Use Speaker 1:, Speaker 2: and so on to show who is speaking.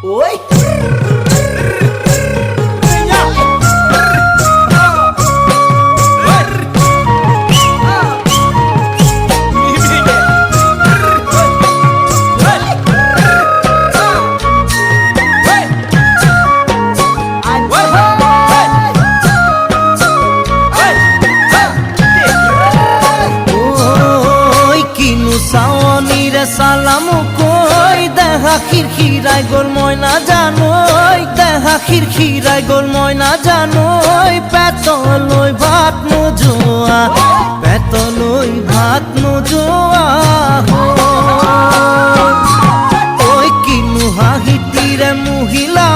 Speaker 1: ওই
Speaker 2: সালামু কই দেখা খিরখিরাই গোল ময়না জানোই দেখা খিরখিরাই গোল ময়না জানোই পেতলই ভাত নোজোয়া পেতলই ভাত নোজোয়া ওই কিনু হাহিতিরে মহিলা